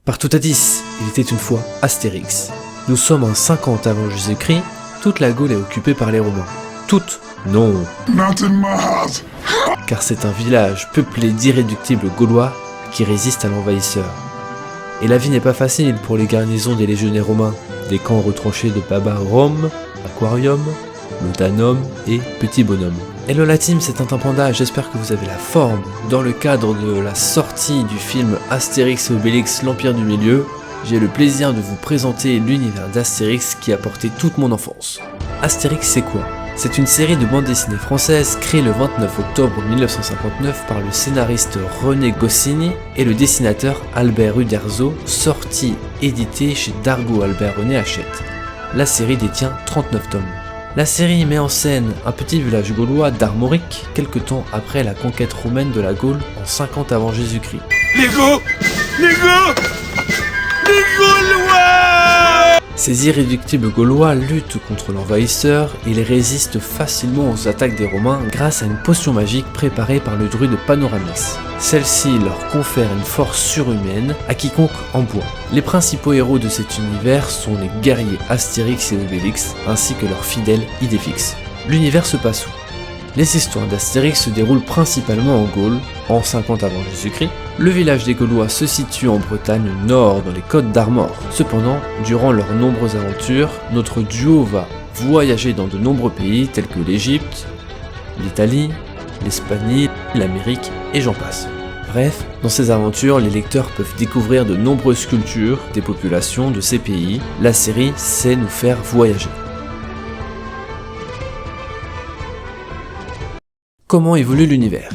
Partoutatis, il était une fois Astérix. Nous sommes en 50 avant Jésus-Christ, toute la Gaule est occupée par les Romains. Toute? Non. Car c'est un village peuplé d'irréductibles Gaulois qui résistent à l'envahisseur. Et la vie n'est pas facile pour les garnisons des légionnaires romains, des camps retranchés de Baba Rome, Aquarium, Laudanum et Petit Bonhomme. Hello la team, c'est Tintin Panda, j'espère que vous avez la forme. Dans le cadre de la sortie du film Astérix et Obélix, l'Empire du Milieu, j'ai le plaisir de vous présenter l'univers d'Astérix qui a porté toute mon enfance. Astérix c'est quoi? C'est une série de bandes dessinées françaises créée le 29 octobre 1959 par le scénariste René Goscinny et le dessinateur Albert Uderzo, sortie éditée chez Dargaud Albert René Hachette. La série détient 39 tomes. La série met en scène un petit village gaulois d'Armorique, quelque temps après la conquête romaine de la Gaule en 50 avant Jésus-Christ. Les Gaulois! Ces irréductibles Gaulois luttent contre l'envahisseur et ils résistent facilement aux attaques des Romains grâce à une potion magique préparée par le druide Panoramix. Celle-ci leur confère une force surhumaine à quiconque en boit. Les principaux héros de cet univers sont les guerriers Astérix et Obélix ainsi que leur fidèle Idéfix. L'univers se passe où? Les histoires d'Astérix se déroulent principalement en Gaule, en 50 avant Jésus-Christ. Le village des Gaulois se situe en Bretagne nord, dans les Côtes d'Armor. Cependant, durant leurs nombreuses aventures, notre duo va voyager dans de nombreux pays tels que l'Égypte, l'Italie, l'Espagne, l'Amérique et j'en passe. Bref, dans ces aventures, les lecteurs peuvent découvrir de nombreuses cultures, des populations de ces pays. La série sait nous faire voyager. Comment évolue l'univers?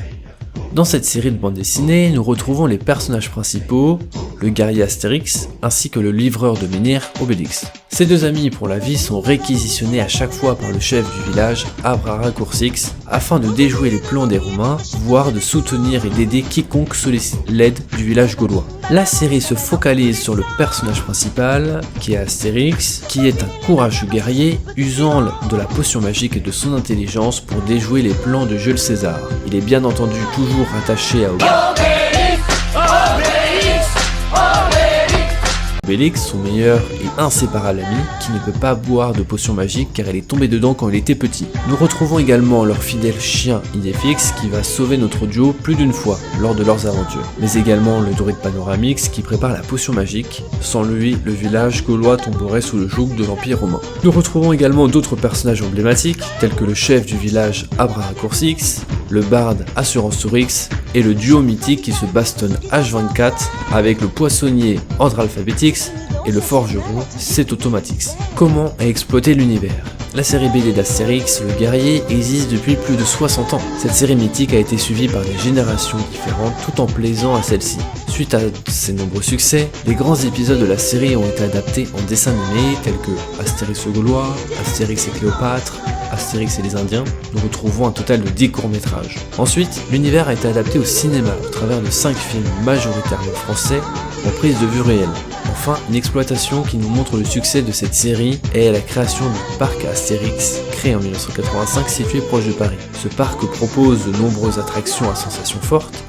Dans cette série de bandes dessinées, nous retrouvons les personnages principaux, le guerrier Astérix, ainsi que le livreur de menhir Obélix. Ces deux amis pour la vie sont réquisitionnés à chaque fois par le chef du village, Abraracourcix, afin de déjouer les plans des Romains, voire de soutenir et d'aider quiconque sollicite l'aide du village gaulois. La série se focalise sur le personnage principal, qui est Astérix, qui est un courageux guerrier, usant de la potion magique et de son intelligence pour déjouer les plans de Jules César. Il est bien entendu toujours attaché à Obélix, son meilleur et inséparable ami, qui ne peut pas boire de potion magique car elle est tombée dedans quand il était petit. Nous retrouvons également leur fidèle chien Idéfix qui va sauver notre duo plus d'une fois lors de leurs aventures, mais également le druide Panoramix qui prépare la potion magique. Sans lui, le village gaulois tomberait sous le joug de l'Empire romain. Nous retrouvons également d'autres personnages emblématiques tels que le chef du village Abraracourcix, le barde Assuranceurix et le duo mythique qui se bastonne H24 avec le poissonnier Andralphabetix et le forgeron Cétautomatix. Comment exploiter l'univers? La série BD d'Astérix, le guerrier, existe depuis plus de 60 ans. Cette série mythique a été suivie par des générations différentes tout en plaisant à celle-ci. Suite à ses nombreux succès, les grands épisodes de la série ont été adaptés en dessins animés tels que Astérix le Gaulois, Astérix et Cléopâtre, Astérix et les Indiens. Nous retrouvons un total de 10 courts-métrages. Ensuite, l'univers a été adapté au cinéma au travers de 5 films majoritairement français en prise de vue réelle. Enfin, une exploitation qui nous montre le succès de cette série est la création du parc Astérix, créé en 1985 situé proche de Paris. Ce parc propose de nombreuses attractions à sensations fortes,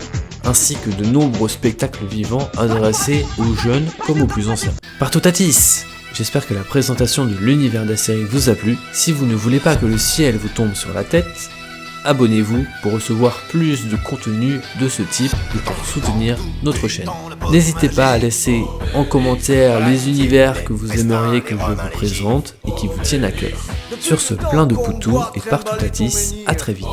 ainsi que de nombreux spectacles vivants adressés aux jeunes comme aux plus anciens. Partoutatis! J'espère que la présentation de l'univers d'Astérix vous a plu. Si vous ne voulez pas que le ciel vous tombe sur la tête, abonnez-vous pour recevoir plus de contenu de ce type et pour soutenir notre chaîne. N'hésitez pas à laisser en commentaire les univers que vous aimeriez que je vous présente et qui vous tiennent à cœur. Sur ce, plein de poutous et partoutatis, à très vite.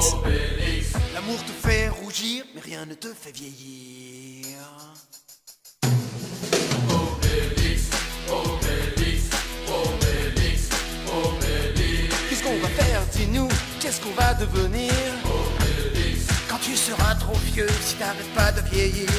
L'amour te fait rougir, mais rien ne te fait vieillir. Qu'est-ce qu'on va faire, dis-nous? Qu'est-ce qu'on va devenir? Quand tu seras trop vieux, si t'arrêtes pas de vieillir.